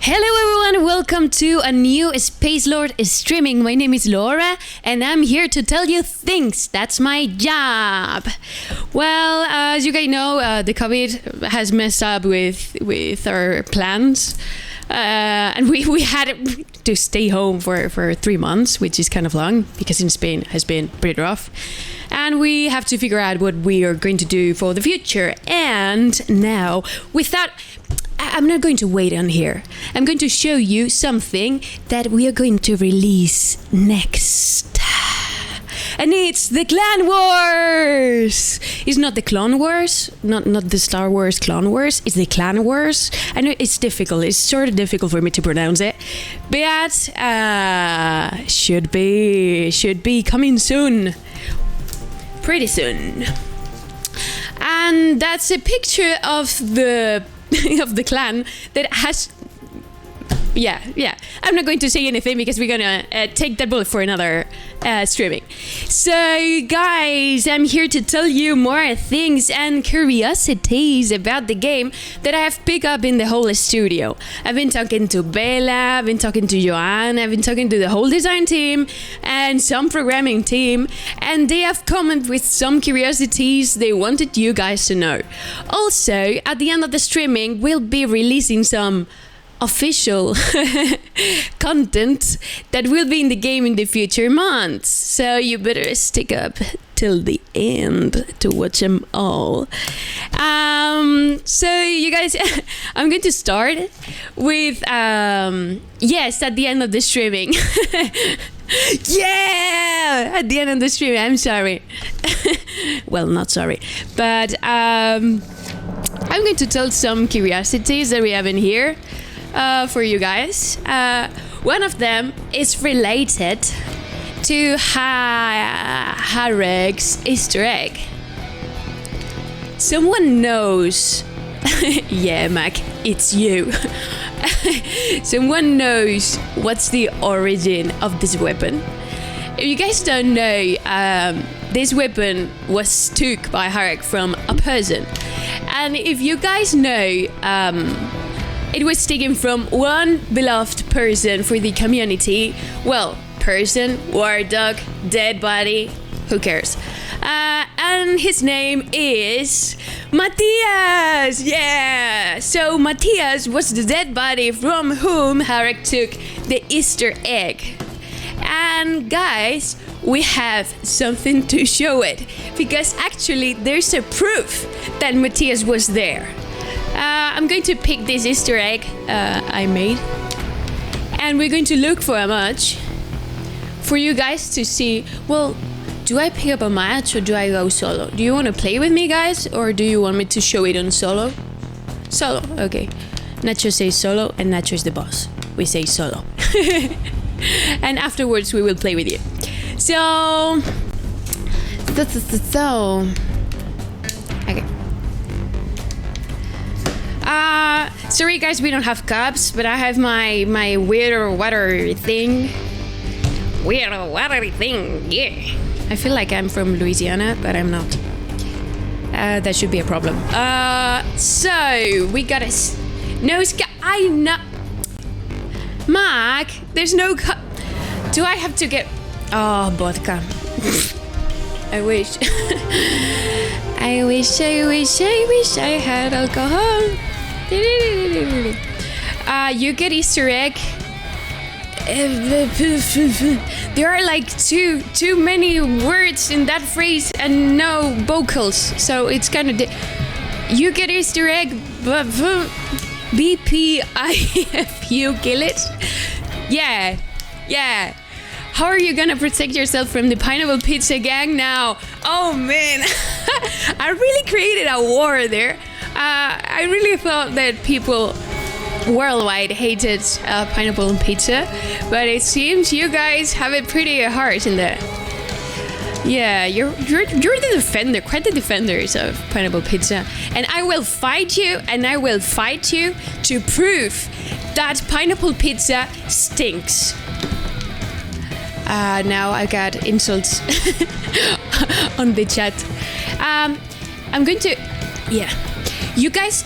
Hello everyone, welcome to a new Space Lord streaming. My name is Laura and I'm here to tell you things. That's my job. Well, as you guys know, the COVID has messed up with our plans. And we had to stay home for 3 months, which is kind of long because in Spain has been pretty rough. And we have to figure out what we are going to do for the future. And now, I'm not going to wait on here. I'm going to show you something that we are going to release next. And it's the Clan Wars! It's not the Clone Wars, not the Star Wars Clone Wars, it's the Clan Wars. I know it's difficult, it's sort of difficult for me to pronounce it. But should be coming soon. Pretty soon. And that's a picture of the clan that has I'm not going to say anything because we're gonna take that bullet for another streaming. So guys, I'm here to tell you more things and curiosities about the game that I have picked up in the whole studio. I've been talking to Bella, I've been talking to Joanne, I've been talking to the whole design team and some programming team, and they have come up with some curiosities they wanted you guys to know. Also, at the end of the streaming, we'll be releasing some official content that will be in the game in the future months, so you better stick up till the end to watch them all. So you guys, I'm going to start with yes, at the end of the streaming. Yeah, at the end of the streaming. I'm sorry. Well, not sorry, but I'm going to tell some curiosities that we have in here for you guys. One of them is related to Harek's Easter egg. Someone knows. Yeah, Mac, it's you. Someone knows what's the origin of this weapon. If you guys don't know, this weapon was took by Harek from a person. And if you guys know, it was taken from one beloved person for the community. Well, person, war dog, dead body, who cares? And his name is Matthias! Yeah! So Matthias was the dead body from whom Harek took the Easter egg. And guys, we have something to show it, because actually there's a proof that Matthias was there. I'm going to pick this Easter egg I made, and we're going to look for a match for you guys to see. Well, do I pick up a match or do I go solo? Do you want to play with me, guys, or do you want me to show it on solo? Solo, okay. Nacho says solo and Nacho is the boss. We say solo. And afterwards we will play with you. So okay. Sorry guys, we don't have cups, but I have my weird water thing. Weird water thing, yeah. I feel like I'm from Louisiana, but I'm not. That should be a problem. So we got a I know. Mark, there's no cup. Do I have to get? Oh, vodka. I wish. I wish I had alcohol. You get Easter egg. There are like too many words in that phrase and no vocals, so it's kind of you get Easter egg. BPIF, you kill it. Yeah. How are you gonna protect yourself from the Pineapple Pizza gang now? Oh man, I really created a war there. I really thought that people worldwide hated pineapple pizza, but it seems you guys have it pretty hard in there. Yeah, you're the defender, quite the defenders of pineapple pizza, and I will fight you to prove that pineapple pizza stinks. Now I got insults on the chat. I'm going to, yeah. You guys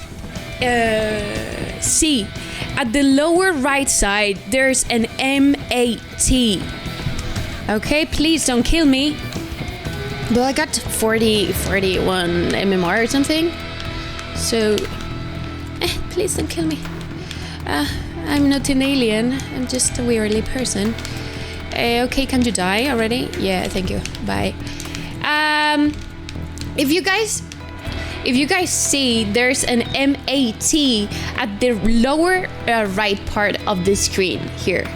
see, at the lower right side, there's an MAT. Okay, please don't kill me. Well, I got 41 MMR or something. So, please don't kill me. I'm not an alien. I'm just a weirdly person. Okay, can you die already? Yeah, thank you. Bye. If you guys see, there's an MAT at the lower right part of the screen here.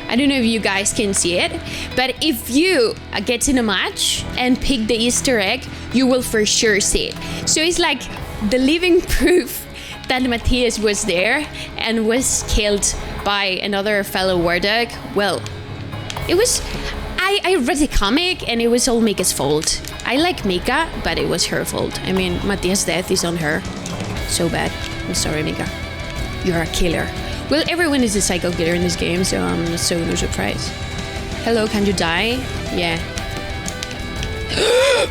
I don't know if you guys can see it, but if you get in a match and pick the Easter egg, you will for sure see it. So it's like the living proof that Matthias was there and was killed by another fellow war dog. Well, it was... I read the comic and it was all Mika's fault. I like Mika, but it was her fault. I mean, Matthias' death is on her. So bad. I'm sorry, Mika. You're a killer. Well, everyone is a psycho killer in this game, so I'm so no surprise. Hello, can you die? Yeah.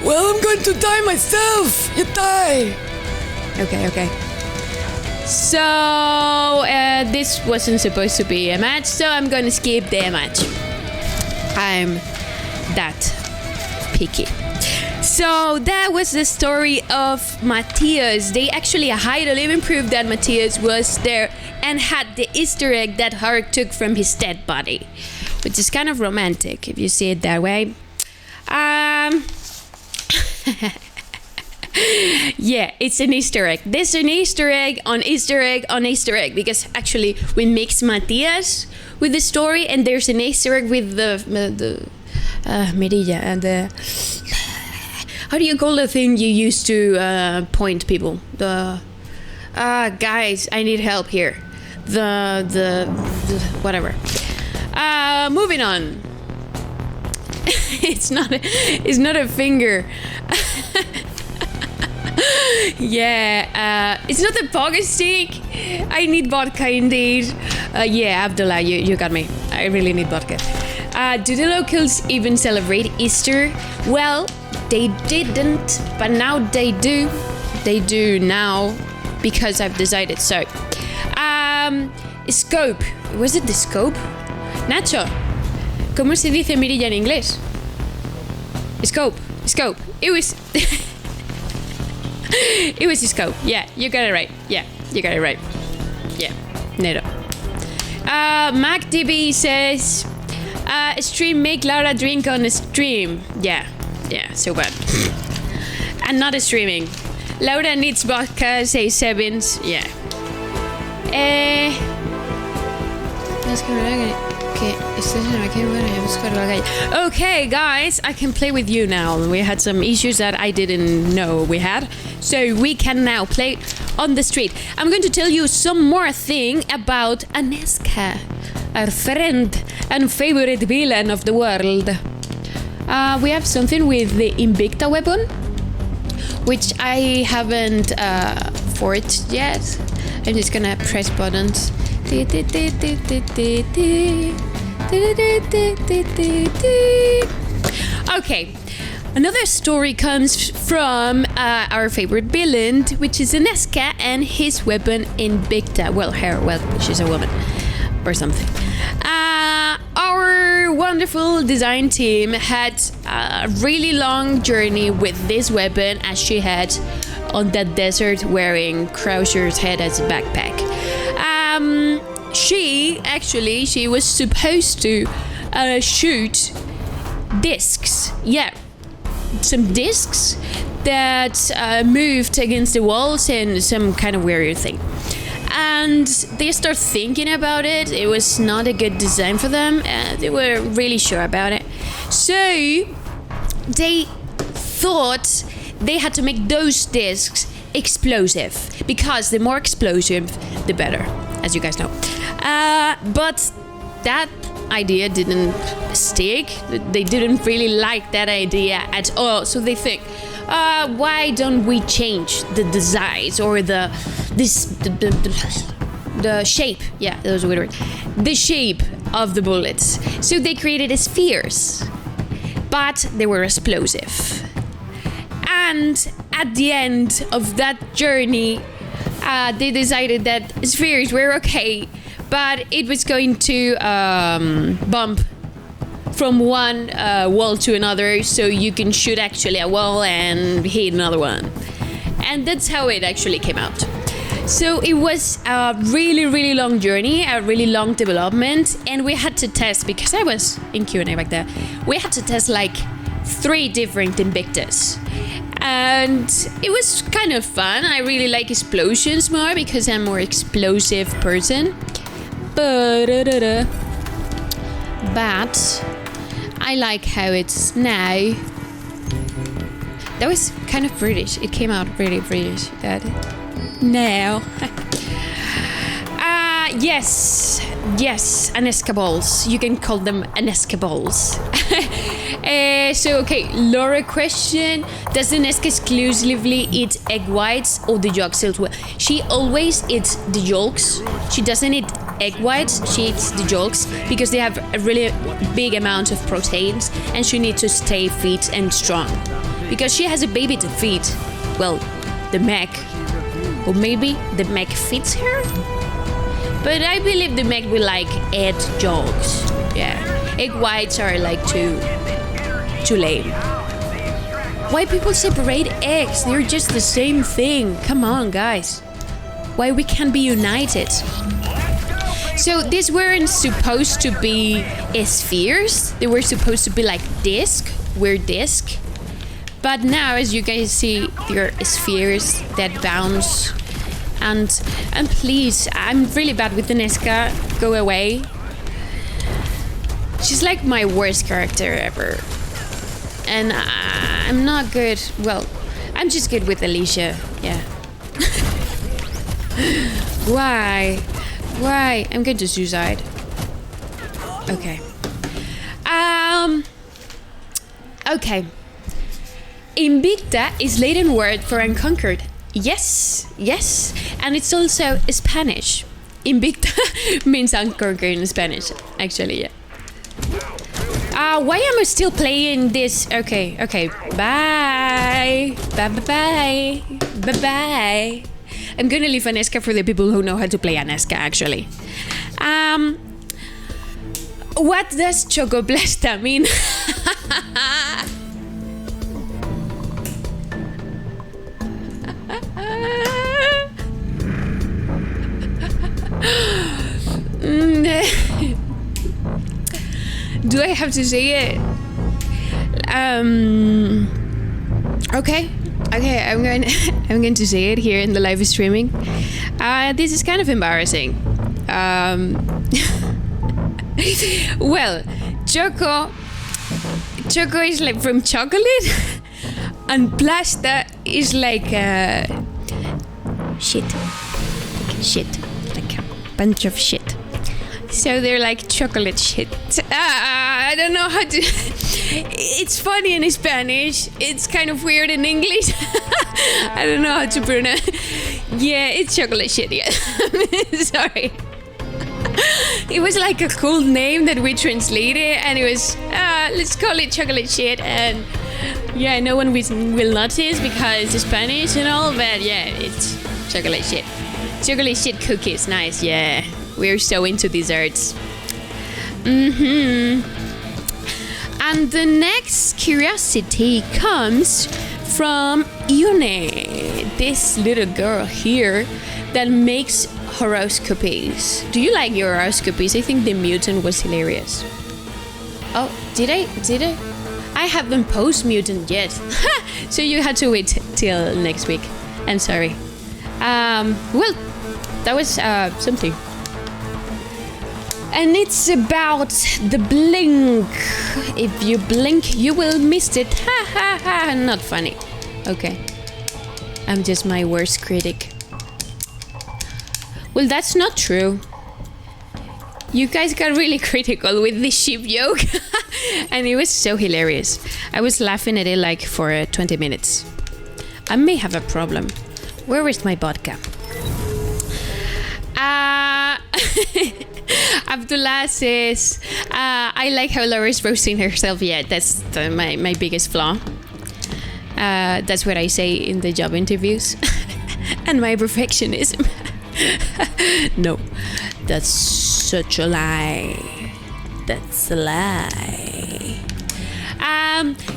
Well, I'm going to die myself. You die. Okay. So, this wasn't supposed to be a match, so I'm gonna skip the match. I'm that picky. So that was the story of Matthias. They actually hide a living proof that Matthias was there and had the Easter egg that Hark took from his dead body, which is kind of romantic if you see it that way. Yeah, it's an Easter egg. There's an Easter egg on Easter egg on Easter egg, because actually we mix Matthias with the story, and there's an Easter egg with the Merilla and the... How do you call the thing you use to point people? The... guys, I need help here. The whatever. Moving on. It's not a finger. Yeah, it's not a pocket stick. I need vodka indeed. Yeah, Abdullah, you got me. I really need vodka. Do the locals even celebrate Easter? Well, they didn't, but now they do. They do now, because I've decided so. Scope. Was it the scope? Nacho, ¿cómo se dice mirilla en inglés? Scope. It was... It was a scope. Yeah, you got it right. Yeah, you got it right. Yeah, Nero. MacDB says, stream make Laura drink on a stream. Yeah, so bad. And not a streaming. Laura needs vodka, say Sevens. Yeah. Okay, guys, I can play with you now. We had some issues that I didn't know we had, so we can now play on the street. I'm going to tell you some more thing about Aneska, our friend and favorite villain of the world. We have something with the Invicta weapon, which I haven't forged yet. I'm just gonna press buttons. Okay, another story comes from our favorite villain, which is Aneska, and his weapon Invicta. Well, she's a woman or something. Our wonderful design team had a really long journey with this weapon, as she had on that desert wearing Krauser's head as a backpack. She was supposed to shoot discs. Yeah, some discs that moved against the walls and some kind of weird thing. And they start thinking about it. It was not a good design for them. They were really sure about it. So they thought they had to make those discs explosive, because the more explosive, the better, as you guys know. But that idea didn't stick. They didn't really like that idea at all. So they think, why don't we change the designs or the shape? Yeah, that was a weird word. The shape of the bullets. So they created spheres, but they were explosive. And at the end of that journey, they decided that spheres were okay, but it was going to bump from one wall to another, so you can shoot actually a wall and hit another one. And that's how it actually came out. So it was a really, really long journey, a really long development, and we had to test, because I was in Q&A back there, we had to test like 3 different Invictus. And it was kind of fun. I really like explosions more because I'm a more explosive person. But I like how it's now. That was kind of British. It came out really British. That now. Yes, anescables. You can call them anescables. So, okay, Laura question. Does the Nesca exclusively eat egg whites or the yolks as well? She always eats the yolks. She doesn't eat egg whites. She eats the yolks because they have a really big amount of proteins and she needs to stay fit and strong. Because she has a baby to feed. Well, the mech. Or maybe the mech feeds her? But I believe the mech will like add yolks. Yeah. Egg whites are like too lame. Why people separate eggs? They're just the same thing. Come on, guys. Why we can't be united? So these weren't supposed to be spheres. They were supposed to be like weird disc. But now, as you guys see, there are spheres that bounce. And please, I'm really bad with the Nesca. Go away. She's like my worst character ever. And I'm not good. Well, I'm just good with Alicia. Yeah. Why? I'm going to suicide. Okay. Okay. Invicta is Latin word for unconquered. Yes. And it's also Spanish. Invicta means unconquered in Spanish, actually, yeah. Why am I still playing this? Okay. Bye. I'm gonna leave Anesca for the people who know how to play Anesca, actually. What does Chocoblasta mean? Do I have to say it? Okay. I'm going to say it here in the live streaming. This is kind of embarrassing. Well, Choco is like from chocolate, and Plasta is like shit, like a bunch of shit. So they're like chocolate shit. I don't know how to. It's funny in Spanish. It's kind of weird in English. I don't know how to pronounce. Yeah, it's chocolate shit. Yeah, sorry. It was like a cool name that we translated, and it was let's call it chocolate shit. And yeah, no one will notice because it's Spanish and all. But yeah, it's chocolate shit. Chocolate shit cookies, nice. Yeah. We're so into desserts. And the next curiosity comes from Yune, this little girl here that makes horoscopes. Do you like your horoscopes? I think the mutant was hilarious. Oh, did I? I haven't posted mutant yet. So you had to wait till next week. I'm sorry. Well, that was something. And it's about the blink. If you blink, you will miss it. Ha ha ha. Not funny. Okay. I'm just my worst critic. Well, that's not true. You guys got really critical with the sheep joke. And it was so hilarious. I was laughing at it like for 20 minutes. I may have a problem. Where is my vodka? Abdullah says, I like how Laura's roasting herself. Yeah, that's my biggest flaw. That's what I say in the job interviews. and my perfectionism. No, that's such a lie. That's a lie.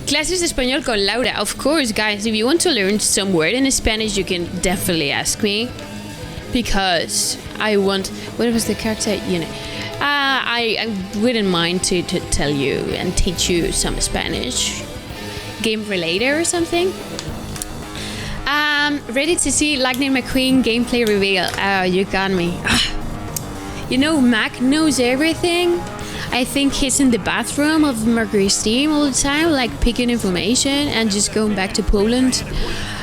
Clases de español con Laura. Of course, guys, if you want to learn some word in Spanish, you can definitely ask me. Because I want... What was the character? You know, I wouldn't mind to tell you and teach you some Spanish. Game related or something. Ready to see Lightning McQueen gameplay reveal. Oh, you got me. You know, Mac knows everything. I think he's in the bathroom of Mercury's team all the time, like picking information and just going back to Poland.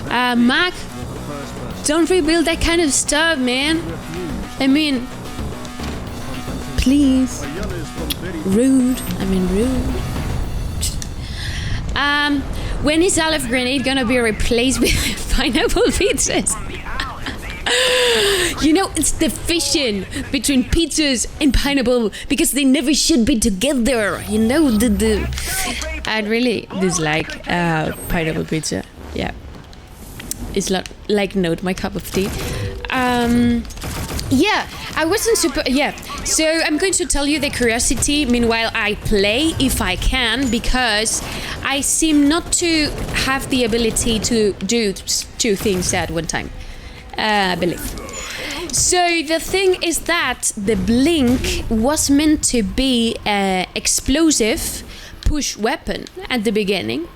Mac, don't reveal that kind of stuff, man. I mean, please. Rude. When is olive grenade gonna be replaced with pineapple pizzas? You know, it's the fission between pizzas and pineapple because they never should be together. You know, I really dislike pineapple pizza. Yeah, it's not my cup of tea. Yeah, I wasn't super. Yeah, so I'm going to tell you the curiosity. Meanwhile, I play if I can because I seem not to have the ability to do two things at one time. I believe. So the thing is that the blink was meant to be an explosive push weapon at the beginning,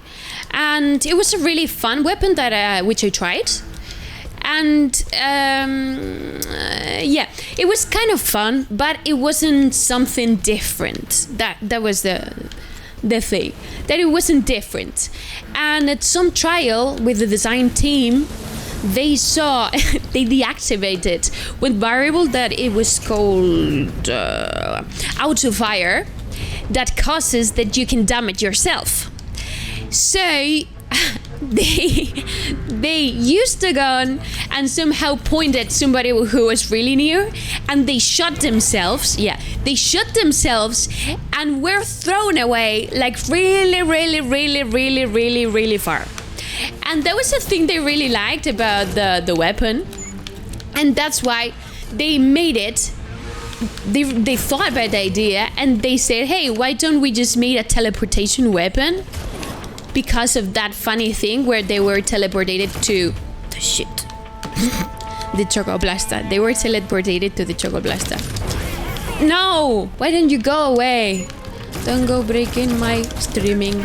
and it was a really fun weapon that which I tried. And yeah, it was kind of fun, but it wasn't something different. That was the thing, that it wasn't different. And at some trial with the design team, they saw they deactivated one variable that it was called auto fire that causes that you can damage yourself. So they used the gun and somehow pointed somebody who was really near, and they shot themselves. Yeah, they shot themselves and were thrown away like really far. And that was the thing they really liked about the weapon, and that's why they made it. They thought about the idea and they said, hey, why don't we just make a teleportation weapon? Because of that funny thing where they were teleported to the shit. The Chocoblasta. They were teleported to the Chocoblasta. No! Why don't you go away? Don't go breaking my streaming.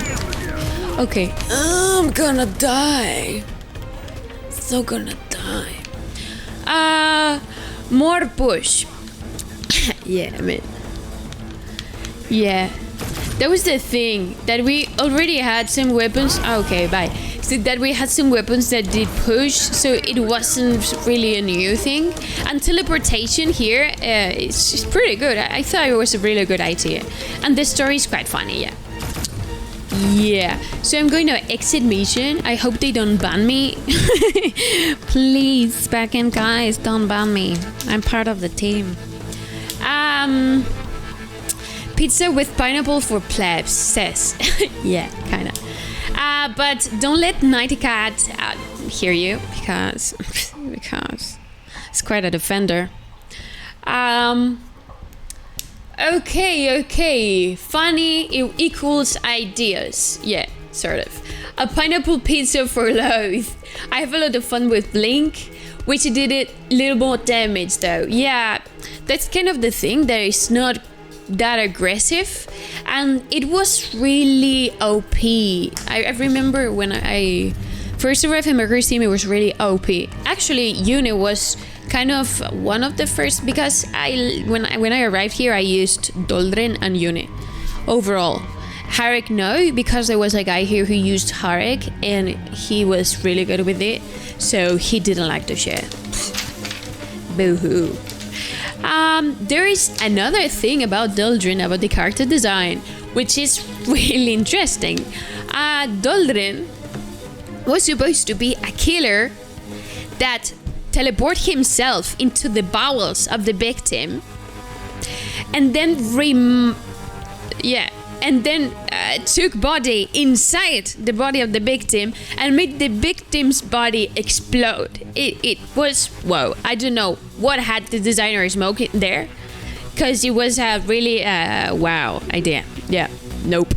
Okay. I'm gonna die. So gonna die. More push. Yeah, man. Yeah. That was the thing, that we already had some weapons. Okay, bye. So that we had some weapons that did push, so it wasn't really a new thing. And teleportation here, it's pretty good. I thought it was a really good idea. And the story is quite funny, yeah. Yeah, so I'm going to exit mission. I hope they don't ban me. Please, backend guys, don't ban me. I'm part of the team. Pizza with pineapple for plebs, says. Yeah, kinda. But don't let Nighty Cat hear you, because it's quite a defender. Okay. Funny equals ideas. Yeah, sort of. A pineapple pizza for loath. I have a lot of fun with Blink, which did a little more damage though. Yeah, that's kind of the thing, that it's not that aggressive, and it was really OP. I remember when I first arrived in Mercury's team, it was really OP. Actually, Uni was kind of one of the first, because when I arrived here, I used Doldren and Uni overall. Harek no, because there was a guy here who used Harek and he was really good with it, so he didn't like to share. Boo-hoo. There is another thing about Doldren, about the character design, which is really interesting. Doldren was supposed to be a killer that teleport himself into the bowels of the victim, and then took body inside the body of the victim and made the victim's body explode. It was, whoa, I don't know what had the designer smoking there, because it was a really wow idea. Yeah, nope.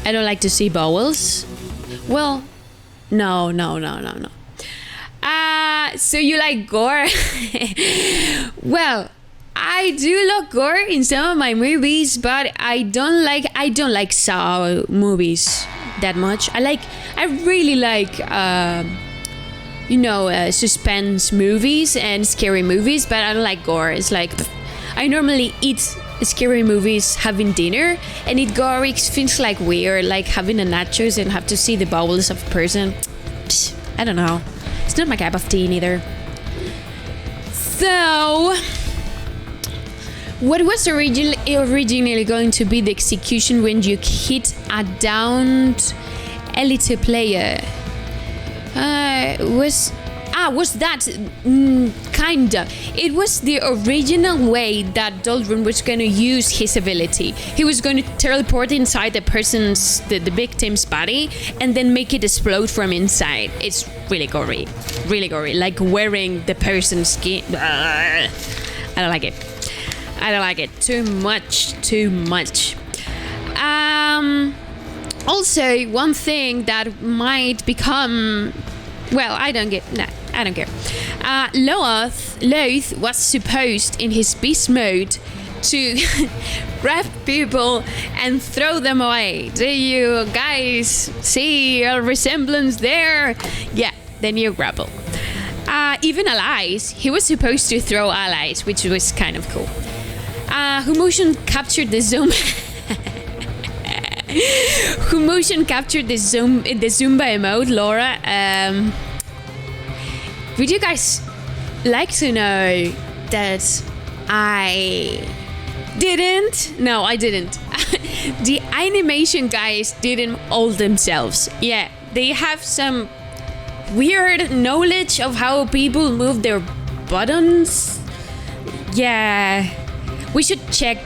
I don't like to see bowels. Well, no. So you like gore? Well, I do love gore in some of my movies, but I don't like Saw movies that much. I really like suspense movies and scary movies, but I don't like gore. It's like I normally eat scary movies having dinner, and it gory feels like weird, like having a nachos and have to see the bowels of a person. I don't know. It's not my cup of tea neither. So, what was originally going to be the execution when you hit a downed elite player? Was that kinda? It was the original way that Doldrum was going to use his ability. He was going to teleport inside the victim's body and then make it explode from inside. It's really gory, like wearing the person's skin. I don't like it. Too much. Also, one thing that might become, well, I don't care. Loth was supposed in his beast mode to grab people and throw them away. Do you guys see a resemblance there? Yeah, the new grapple. Even allies. He was supposed to throw allies, which was kind of cool. Who motion captured the Zumba emote, Laura? Would you guys like to know that I didn't? No, I didn't. The animation guys didn't all themselves. Yeah, they have some weird knowledge of how people move their buttons. Yeah, we should check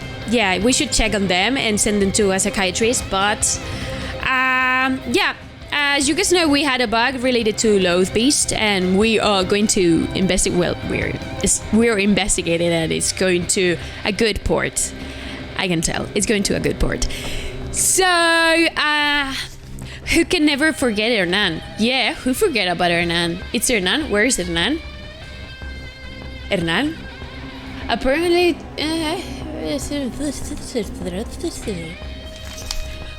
on them and send them to a psychiatrist. But as you guys know, we had a bug related to Loath Beast, and we are going to investigate. Well, we're investigating it. It's going to a good port. I can tell it's going to a good port. So, who can never forget Hernan? Yeah, who forget about Hernan? It's Hernan. Where is Hernan? Hernan? Apparently,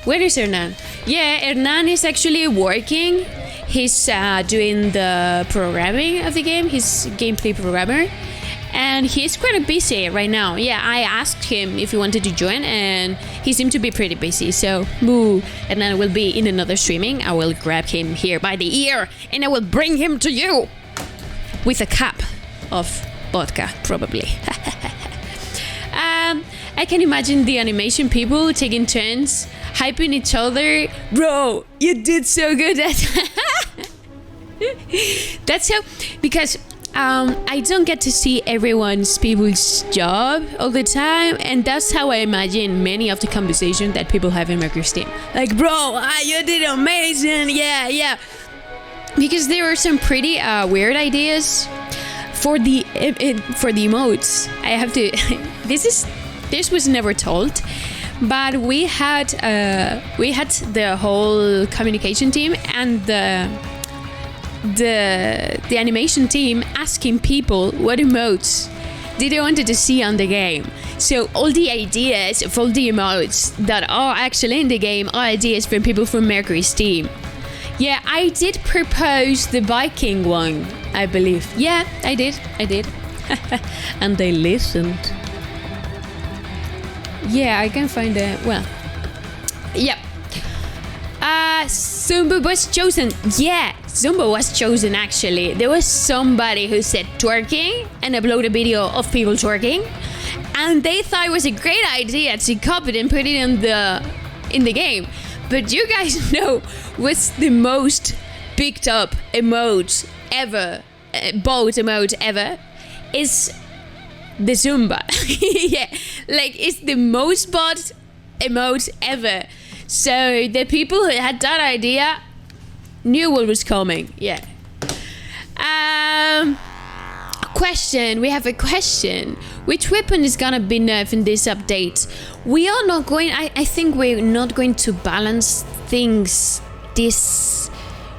where is Hernan? Yeah, Hernan is actually working. He's doing the programming of the game. He's a gameplay programmer. And he's quite busy right now. Yeah, I asked him if he wanted to join, and he seemed to be pretty busy. So, Hernan will be in another streaming. I will grab him here by the ear, and I will bring him to you with a cup of vodka, probably. I can imagine the animation people taking turns, hyping each other. Bro, you did so good at That's how, because I don't get to see people's job all the time, and that's how I imagine many of the conversations that people have in Mercury's team. Like, bro, you did amazing, yeah. Because there are some pretty weird ideas for the emotes. I have to. This was never told, but we had the whole communication team and the animation team asking people what emotes they wanted to see on the game. So all the ideas of all the emotes that are actually in the game are ideas from people from Mercury's team. Yeah, I did propose the Viking one, I believe. Yeah, I did. And they listened. Yeah, I can find it. Well, yeah. Zumba was chosen. Yeah, Zumba was chosen actually. There was somebody who said twerking and uploaded a video of people twerking, and they thought it was a great idea to copy it and put it in the game. But you guys know what's the most picked up emote ever, boat emote ever, is the Zumba. Yeah, like it's the most bought emote ever. So the people who had that idea knew what was coming. Yeah. Question. We have a question. Which weapon is gonna be nerfed in this update? We are not going. I think we're not going to balance things this.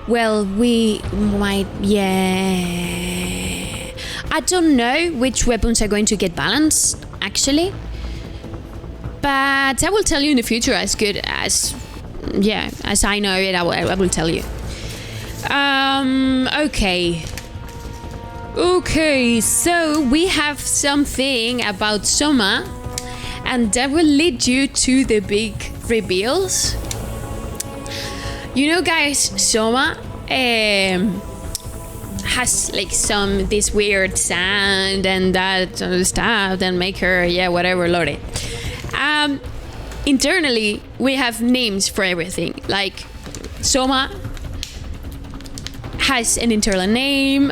Well, we might. Yeah. I don't know which weapons are going to get balanced actually, but I will tell you in the future as good as. Yeah, as I know it, I will tell you. Okay, so we have something about Soma, and that will lead you to the big reveals. You know, guys, Soma has like this weird sound and that stuff that make her, whatever, Lore. Internally, we have names for everything. Like Soma has an internal name.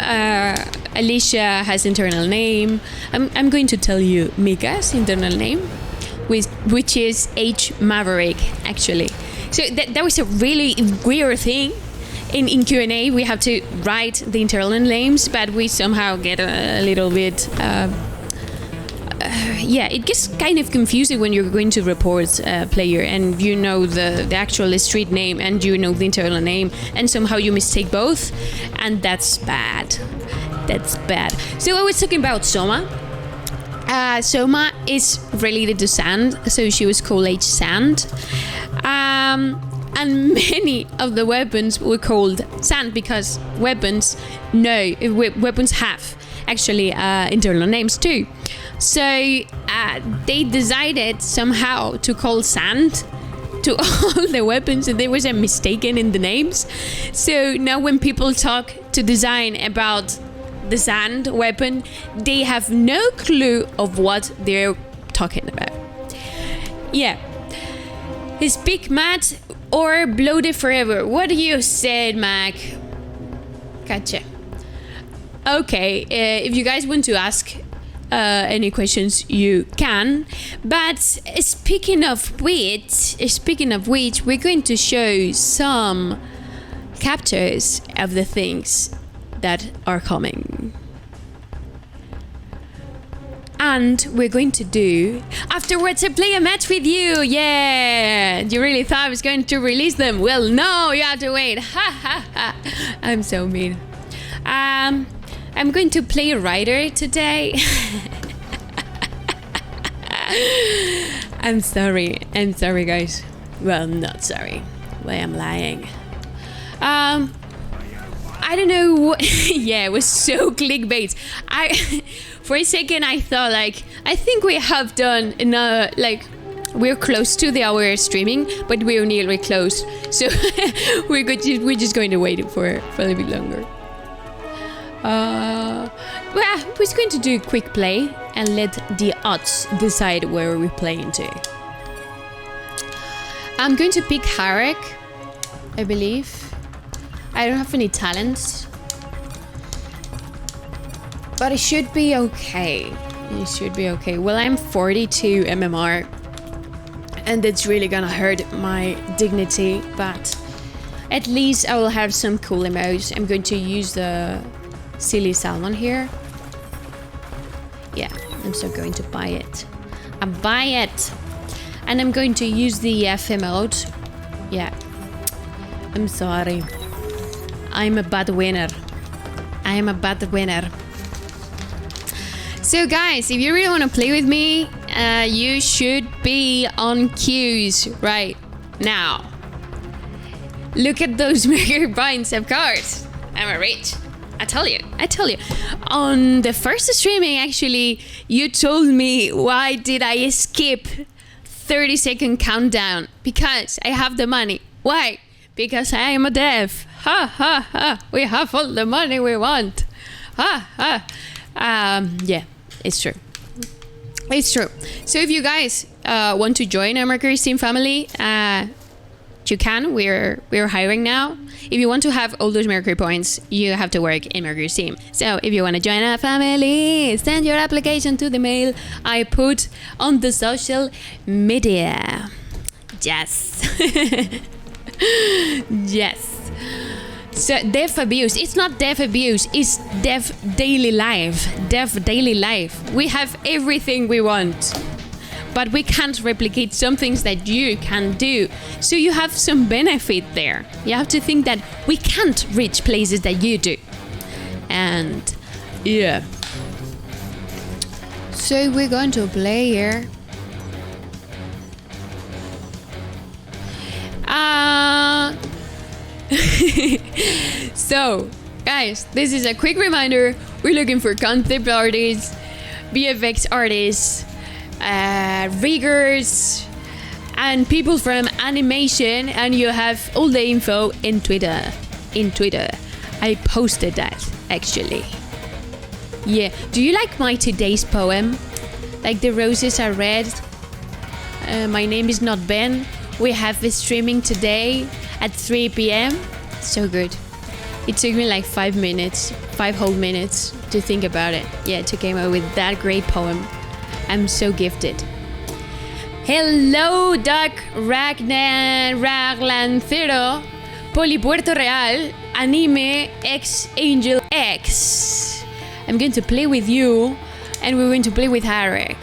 Alicia has internal name. I'm going to tell you Mika's internal name, which is H Maverick, actually. So that was a really weird thing. In Q&A, we have to write the internal names, but we somehow get a little bit. It gets kind of confusing when you're going to report a player and you know the actual street name and you know the internal name, and somehow you mistake both, and that's bad. That's bad. So I was talking about Soma. Soma is related to Sand, so she was called H Sand. And many of the weapons were called Sand because weapons have actually internal names too. So they decided somehow to call Sand to all the weapons, and there was a mistake in the names. So now when people talk to design about the Sand weapon, they have no clue of what they're talking about. Yeah. Speak Matt or bloated forever. What do you said, Mac? Gotcha. Okay, if you guys want to ask any questions, you can. But speaking of which, we're going to show some captures of the things that are coming. And we're going to do afterwards play a match with you. Yeah, you really thought I was going to release them? Well, no, you have to wait. Ha ha ha. I'm so mean. I'm going to play a Rider today. I'm sorry, guys. Well, not sorry. Well, I'm lying. I don't know what. Yeah, it was so clickbait. For a second I thought I think we have done enough. We're close to the hour streaming, but we're nearly close. So we're just going to wait for a little bit longer. Well, we're just going to do a quick play and let the odds decide where we're playing to. I'm going to pick Harek, I believe. I don't have any talents, but it should be okay. Well, I'm 42 MMR, and that's really gonna hurt my dignity, but at least I will have some cool emotes. I'm going to use the silly salmon here. Yeah, I'm so going to buy it. And I'm going to use the F emote. Yeah, I'm sorry. I'm a bad winner. So guys, if you really want to play with me, you should be on queues right now. Look at those mega points, of course. I'm rich. I tell you. On the first streaming, actually, you told me why did I skip 30-second countdown? Because I have the money. Why? Because I am a dev. Ha ha ha. We have all the money we want. Ha ha. Yeah, it's true. So if you guys want to join our Mercury Steam family, you can. We're hiring now. If you want to have all those Mercury points, you have to work in Mercury Steam. So if you want to join our family, send your application to the mail I put on the social media. Yes. Yes. So deaf abuse. It's not deaf abuse. It's deaf daily life. Deaf daily life. We have everything we want, but we can't replicate some things that you can do. So you have some benefit there. You have to think that we can't reach places that you do. And yeah. So we're going to play here. So, guys, this is a quick reminder. We're looking for concept artists, VFX artists, riggers, and people from animation. And you have all the info in Twitter. I posted that, actually. Yeah. Do you like my today's poem? Like the roses are red. My name is not Ben. We have this streaming today at 3 p.m. So good. It took me like 5 whole minutes to think about it. Yeah, to come up with that great poem. I'm so gifted. Hello, Doc Raglancero, Poli Puerto Real, Anime X Angel X. I'm going to play with you, and we're going to play with Eric.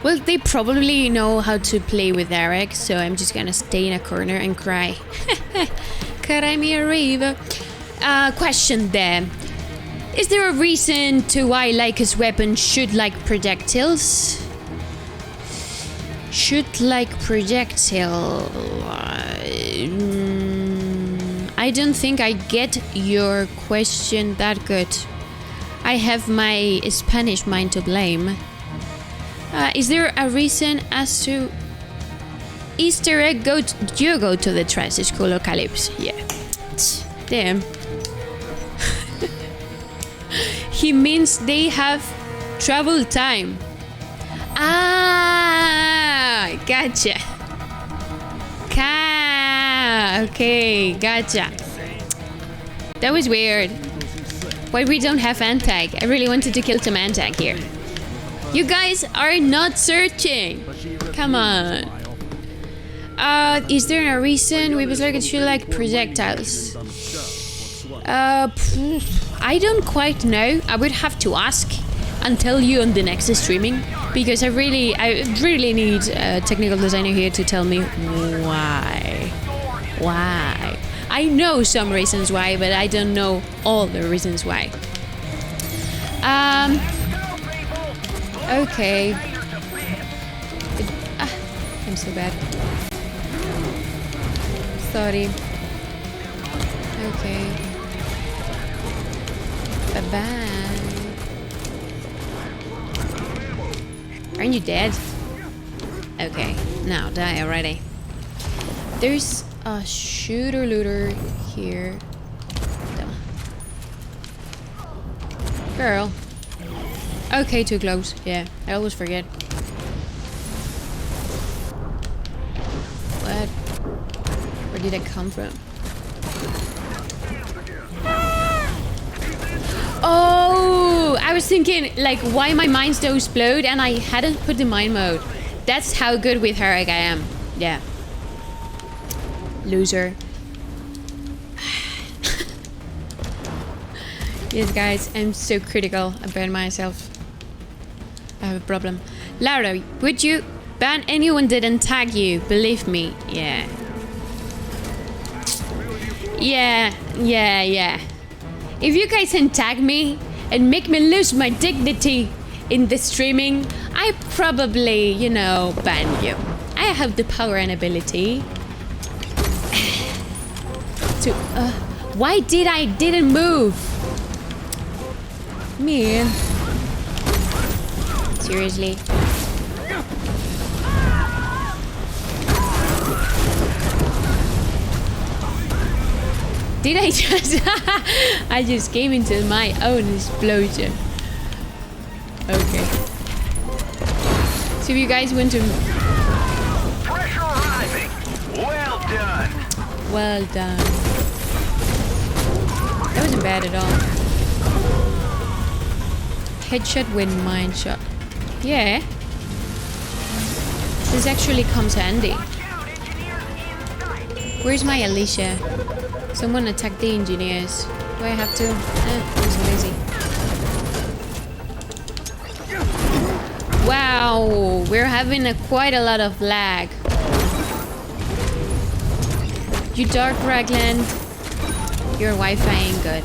Well, they probably know how to play with Eric, so I'm just gonna stay in a corner and cry. Cry me a river. Question there. Is there a reason to why Leica's weapon shoot like projectiles? Shoot like projectile. I don't think I get your question that good. I have my Spanish mind to blame. Is there a reason as to Easter egg go to the trash school or Calypso? Yeah. Damn. He means they have travel time. Ah, gotcha. Okay, gotcha. That was weird. Why we don't have Antag? I really wanted to kill some Antag here. You guys are not searching. Come on. Is there a reason we was like shoot like projectiles? I don't quite know. I would have to ask and tell you on the next streaming, because I really need a technical designer here to tell me why. Why? I know some reasons why, but I don't know all the reasons why. Okay. I'm so bad. Sorry. Okay. Bye-bye. Aren't you dead? Okay. Now die already. There's a shooter looter here. Girl. Okay, too close. Yeah, I always forget. What? Where did I come from? Oh, I was thinking, like, why my mind still explode, and I hadn't put the mind mode. That's how good with her I am. Yeah. Loser. Yes, guys, I'm so critical about myself. I have a problem. Laura, would you ban anyone that didn't tag you? Believe me. Yeah. Yeah. If you guys can tag me and make me lose my dignity in the streaming, I probably, ban you. I have the power and ability to... why didn't move? Man. Seriously. Did I just... I just came into my own explosion. Okay. So if you guys want to... Pressure rising. Well done. Well done. That wasn't bad at all. Headshot with mine shot. Yeah. This actually comes handy. Where's my Alicia? Someone attacked the engineers. Do I have to? I'm so lazy. Wow, we're having quite a lot of lag. You dark Ragland. Your Wi-Fi ain't good.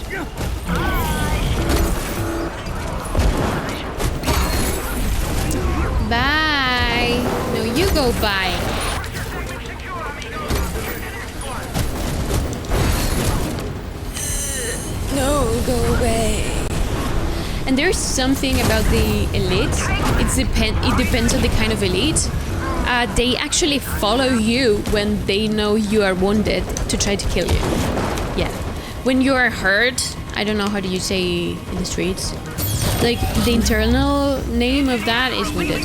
Bye. No, you go bye. No, go away. And there's something about the elites. It depends on the kind of elite. They actually follow you when they know you are wounded to try to kill you. Yeah. When you are hurt, I don't know how do you say in the streets. Like the internal name of that is wounded.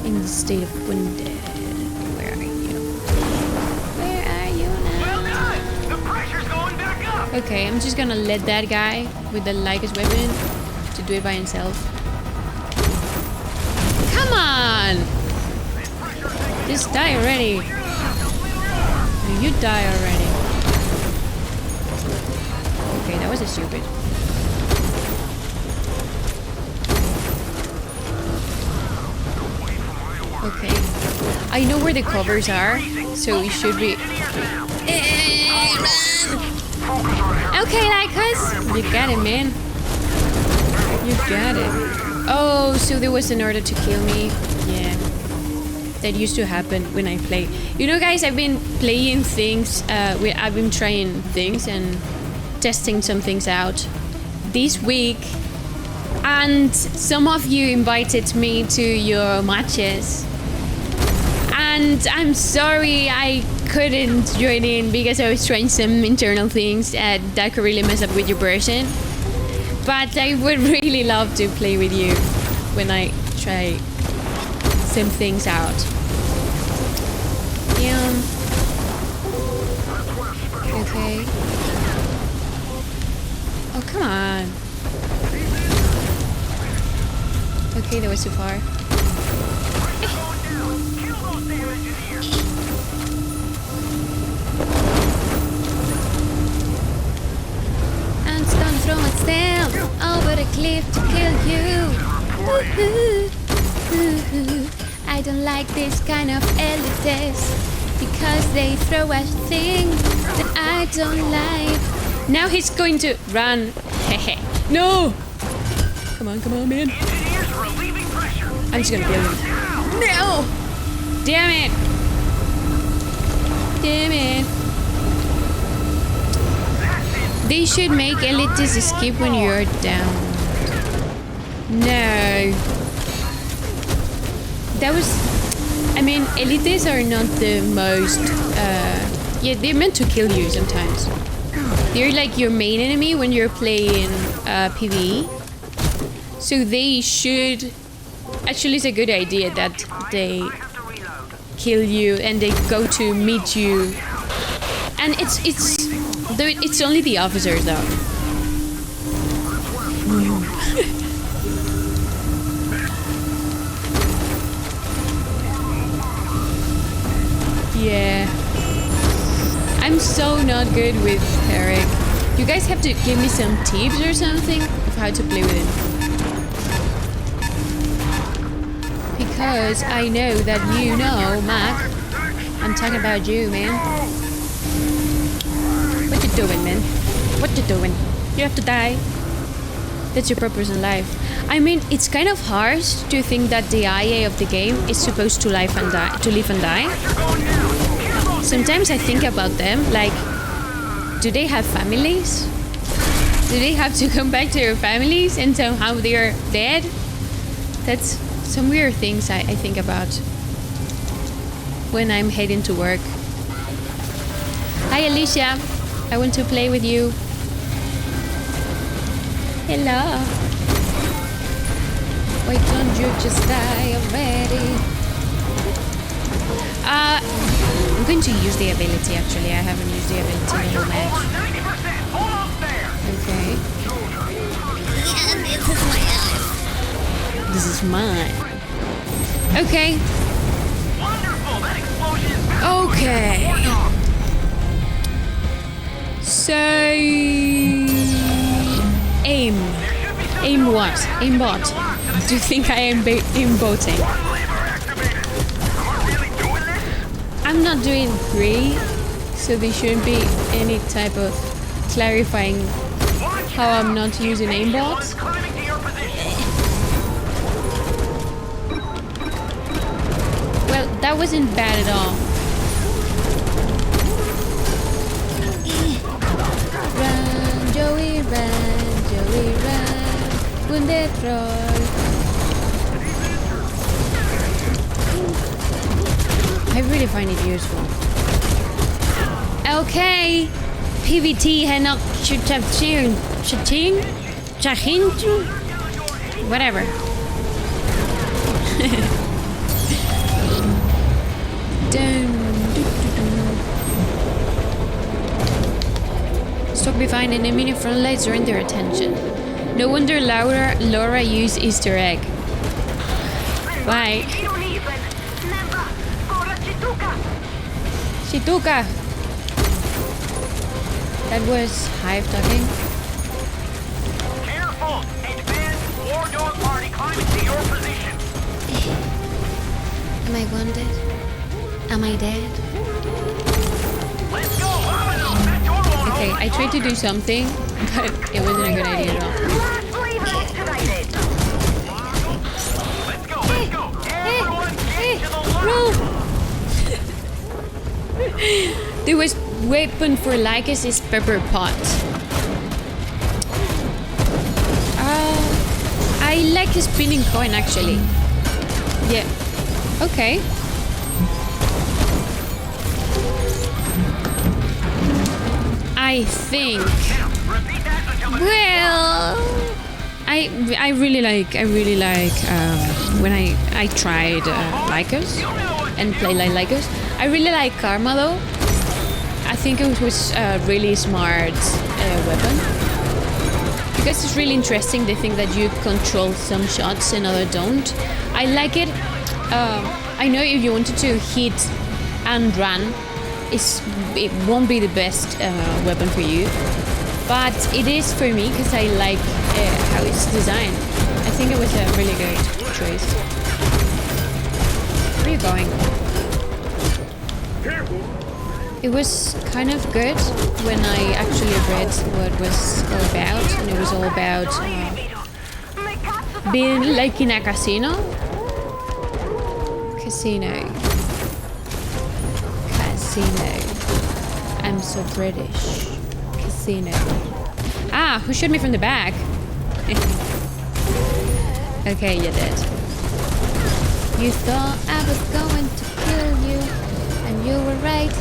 In the state of wounded. Where are you? Where are you now? The pressure's going back up. Okay, I'm just gonna let that guy with the lightest weapon to do it by himself. Come on! Just die already. No, you die already. Okay, that was a stupid. Okay. I know where the covers are, so it should be... Okay, Lycos! You got it, man. You got it. Oh, so there was an order to kill me. Yeah. That used to happen when I play. You know, guys, I've been playing things. I've been trying things and testing some things out this week. And some of you invited me to your matches. And I'm sorry I couldn't join in because I was trying some internal things that could really mess up with your version. But I would really love to play with you when I try some things out. Yeah. Okay. Oh, come on. Okay, that was too far. I'm gonna throw myself over the cliff to kill you. Ooh. I don't like this kind of elites because they throw a thing that I don't like. Now he's going to run. Hehe. No! Come on, man. I'm just gonna kill him. No! Damn it! They should make elites escape when you're down. No. That was... I mean, elites are not the most... yeah, they're meant to kill you sometimes. They're like your main enemy when you're playing PvE. So they should... Actually, it's a good idea that they kill you and they go to meet you. And it's only the officers though. Yeah. I'm so not good with Eric. You guys have to give me some tips or something of how to play with him. Because I know that you know, Mac. I'm talking about you, man. What you doing, man? What you doing? You have to die. That's your purpose in life. I mean, it's kind of harsh to think that the IA of the game is supposed to live and die. Sometimes I think about them, like, do they have families? Do they have to come back to their families and somehow they're dead? That's some weird things I think about when I'm heading to work. Hi Alicia, I want to play with you. Hello. Why don't you just die already? I'm going to use the ability actually. I haven't used the ability in a match. Okay. Yeah, this is my life. This is mine. Okay. Wonderful! That explosion is back. Okay. War dog. So aim. Aim what? Aimbot. Do you think I am aimboting? One lever activated. Am I really doing this? I'm not doing great, so there shouldn't be any type of clarifying Watch how I'm out. not using Echelon aimbots. is climbing to your position. Well, that wasn't bad at all. Run, Joey, run, Joey, run. Wounded troll. I really find it useful. Okay. PVT Henok Chaching Chachin whatever. Stop behind an enemy front lights during their attention. No wonder Laura used Easter egg. Why? Shituka! That was Hive talking. Careful! Advanced war dog party climbing to your position. Am I wounded? Am I dead? Let's go! Domino! That door won't Okay, hold. I tried to do something, but it wasn't a good idea at all. Last lever activated. Let's go! Let's go! Everyone get to the left! There was weapon for Lycus is pepper pot. I like a spinning coin actually. Yeah. Okay. I think. Now, repeat that until the Well, I really like when I tried Lycos and play like Lycos. I really like Karma though. I think it was a really smart weapon because it's really interesting. They think that you control some shots and other don't. I like it. I know if you wanted to hit and run, it won't be the best weapon for you, but it is for me because I like how it's designed. I think it was a really good choice. Where are you going? It was kind of good when I actually read what it was all about, and it was all about being like in a casino. Casino. I'm so British. Casino. Ah, who shot me from the back? Okay, you're dead. You thought I was going to kill you, and you were right.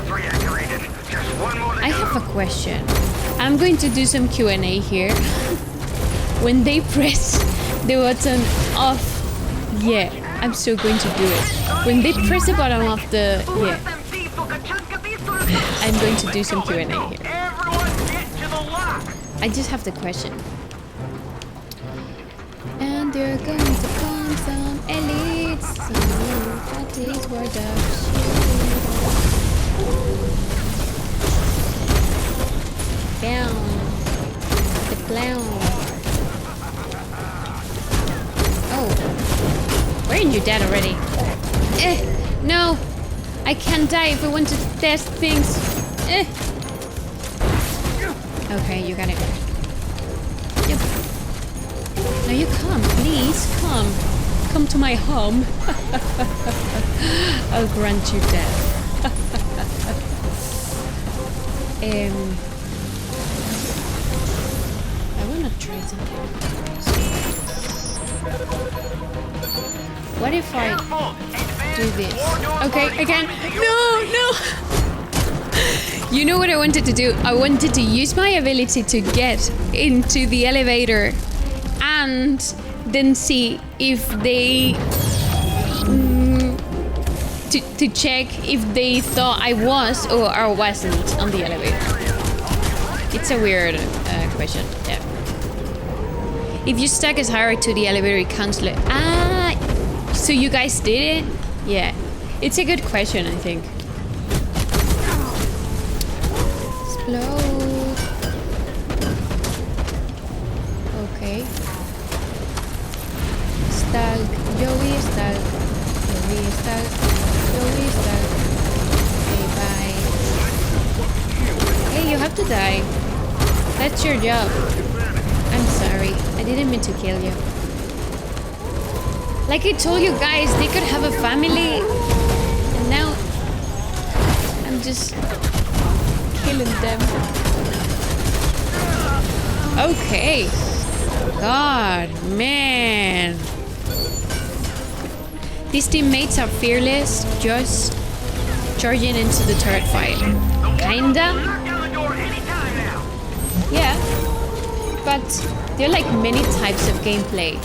203 activated. Just one more to I go. have a question. I'm going to do some Q&A here. When they press the button off, yeah, I'm still going to do it. When they press the button off the, yeah, I'm going to do some Q&A here. Everyone get to the lock. I just have the question. And they're going to come some elites, some parties were down. The clown. Oh. Weren't you dead already? No. I can't die if I want to test things. Okay, you got it. Yep. Now you come, please, come. Come to my home. I'll grant you death. I wanna try something. What if I do this? Okay, again. No. You know what I wanted to do? I wanted to use my ability to get into the elevator and then see if they to check if they thought I was or wasn't on the elevator. It's a weird question. Yeah. If you stack as higher to the elevator, it cancels it. Ah, So you guys did it? Yeah. It's a good question, I think. Explode. Okay. Stalk. Joey Stalk. Joey Stalk. Joey Stalk. Okay, bye. Hey, you have to die. That's your job. I'm sorry. I didn't mean to kill you. Like I told you guys, they could have a family. And now I'm just killing them. Okay. God, man. These teammates are fearless, just charging into the turret fight. Kinda. Yeah. But there are like many types of gameplay.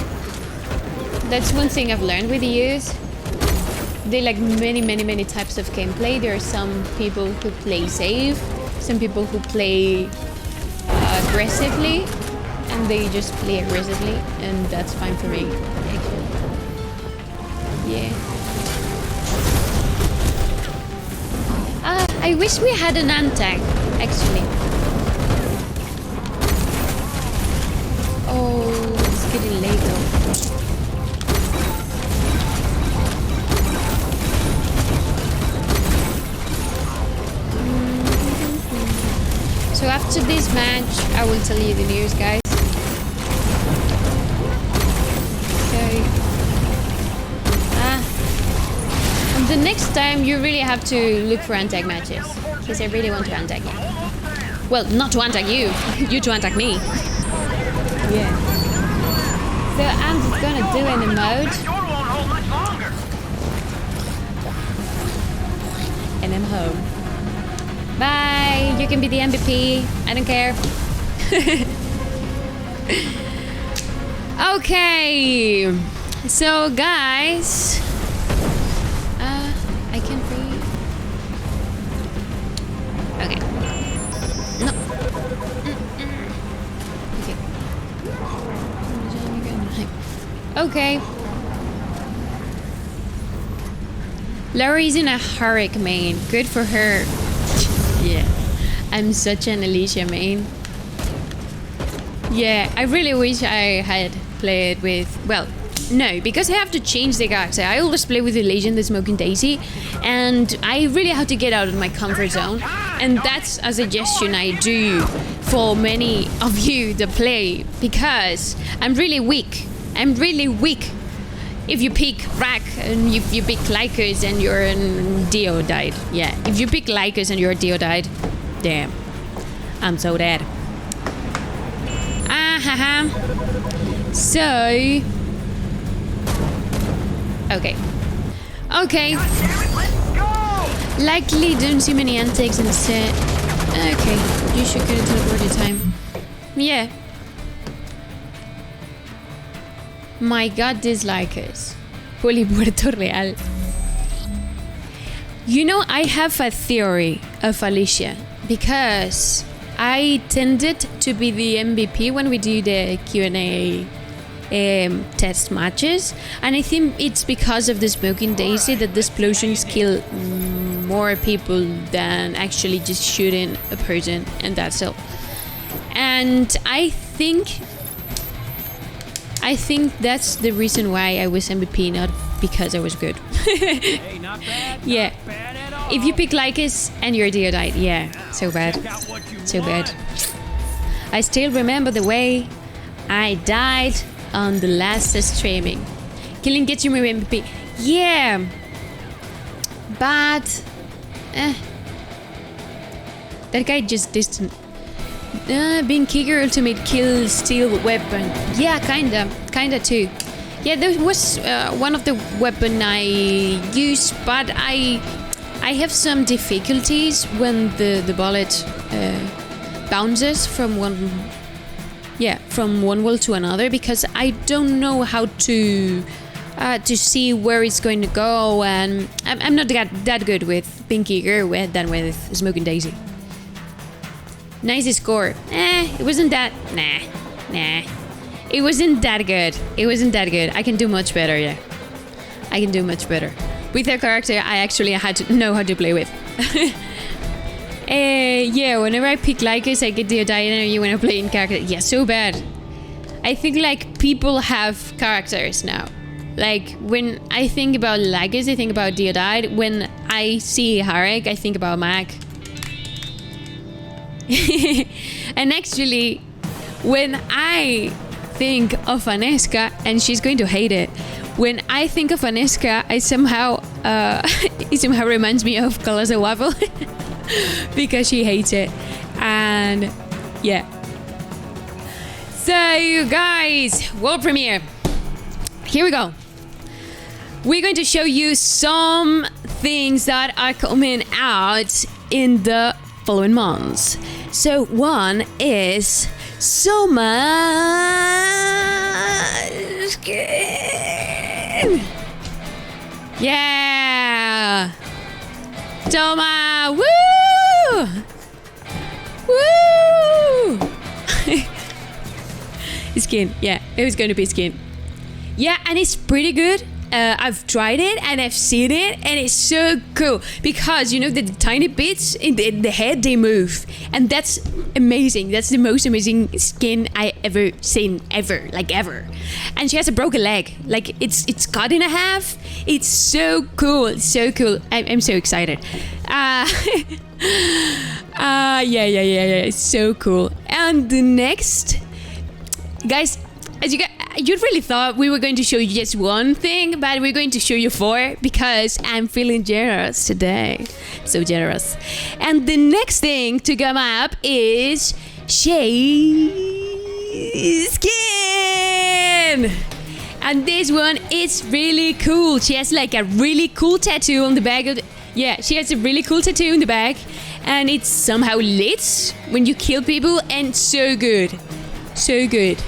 That's one thing I've learned with the years. There are like many types of gameplay. There are some people who play safe, some people who play aggressively, and they just play aggressively, and that's fine for me, actually. Yeah. I wish we had an anti, actually. Oh, it's getting late though. So after this match, I will tell you the news, guys. And the next time, you really have to look for antag matches, because I really want to antag you. Well, not to antag you, you to antag me. Yeah. So I'm just gonna do an emote. And I'm home. Bye! You can be the MVP. I don't care. Okay. So guys, I can read. Okay. No. Okay. Laurie's in a Hurric main. Good for her. Yeah. I'm such an Alicia main. Yeah, I really wish I had played with... Well, no, because I have to change the character. I always play with the Legend, the Smoking Daisy, and I really have to get out of my comfort zone. And that's a suggestion I do for many of you that play, because I'm really weak. I'm really weak. If you pick Rack and if you pick Lycos and you're a Deodite. Yeah, if you pick Lycos and you're a Deodite, damn, I'm so dead. So, okay. Likely don't see many antics in the set. Okay, you should get a teleported time. Yeah. My god, dislikers. Poli Puerto Real. You know, I have a theory of Alicia, because I tended to be the MVP when we do the Q&A test matches, and I think it's because of the Smoking Daisy that the explosions kill more people than actually just shooting a person, and that's all. And I think that's the reason why I was MVP, not because I was good. Hey, not bad. Yeah. Not bad at all. If you pick Lycus and you're Deodite, yeah, so bad. So bad. I still remember the way I died on the last streaming. Killing gets you my MVP. Yeah. But that guy just distant. Being Kicker ultimate kill steel weapon. Yeah, kinda too. Yeah, there was one of the weapon I used, but I have some difficulties when the bullet bounces from one wall to another, because I don't know how to see where it's going to go, and I'm not that good with Pink Eager than with Smoking Daisy. Nice score. It wasn't that... Nah. It wasn't that good. I can do much better, yeah. I can do much better. With her character, I actually had to know how to play with. Yeah, whenever I pick Lycus, I get the energy when I play in character. Yeah, so bad. I think like people have characters now. Like when I think about Lycus, I think about Deodide. When I see Harek, I think about Mac. And actually, when I think of Aneska, and she's going to hate it, when I think of Aneska, I somehow it somehow reminds me of Colossal Waffle because she hates it. And yeah. So guys, world premiere. Here we go. We're going to show you some things that are coming out in the following months. So one is Summer Skin. Yeah. Toma. Woo. Woo. Skin. Yeah, it was going to be skin. Yeah, and it's pretty good. I've tried it and I've seen it, and it's so cool because you know the tiny bits in the head, they move, and that's amazing. That's the most amazing skin I ever seen, ever. And she has a broken leg, like it's cut in half. It's so cool. It's so cool. I'm so excited. Yeah. It's so cool. And the next, guys, you really thought we were going to show you just one thing, but we're going to show you 4 because I'm feeling generous today. So generous. And the next thing to come up is Shay's skin. And this one is really cool. She has like a really cool tattoo on the back of she has a really cool tattoo in the back, and it's somehow lit when you kill people, and so good. So good.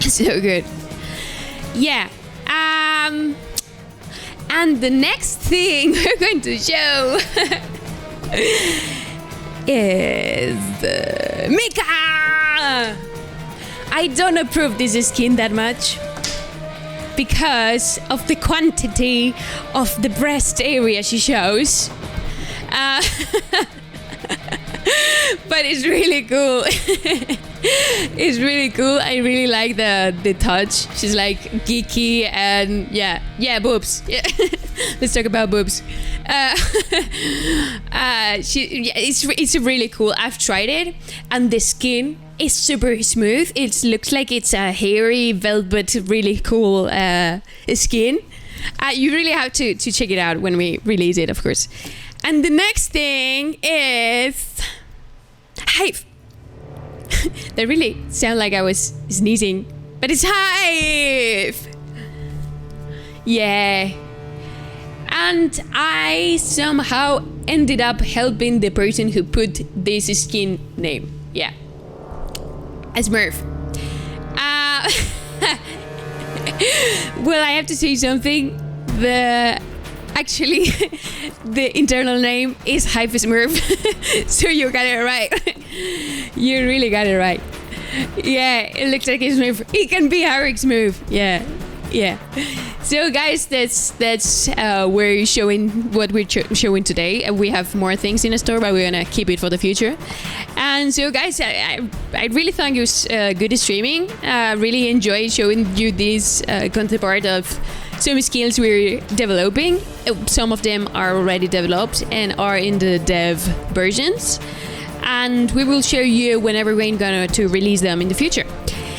So good. Yeah. And the next thing we're going to show is Mika. I don't approve this skin that much because of the quantity of the breast area she shows. But it's really cool. It's really cool. I really like the touch. She's like geeky and boobs. Yeah. Let's talk about boobs. It's really cool. I've tried it, and the skin is super smooth. It looks like it's a hairy velvet, really cool skin. You really have to check it out when we release it, of course. And the next thing is Hive. That really sounded like I was sneezing, but it's Hive. Yeah. And I somehow ended up helping the person who put this skin name. Yeah. A Smurf. Well, I have to say something. Actually, the internal name is Hive Smurf. So you got it right. You really got it right. Yeah, it looks like a Smurf. It can be Harek's move. Yeah. So guys, that's we're showing what we're showing today. We have more things in the store, but we're gonna keep it for the future. And so guys, I really think it was good streaming. Really enjoyed showing you this concept art of some skills we're developing. Some of them are already developed and are in the dev versions, and we will show you whenever we're going to release them in the future.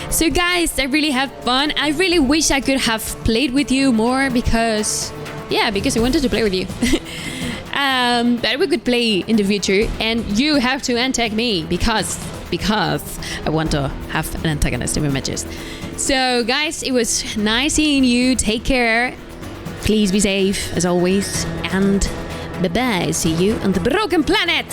So guys, I really had fun. I really wish I could have played with you more because I wanted to play with you. But we could play in the future, and you have to antag me because I want to have an antagonist in my matches. So guys, it was nice seeing you. Take care. Please be safe as always, and bye bye. See you on the Broken Planet.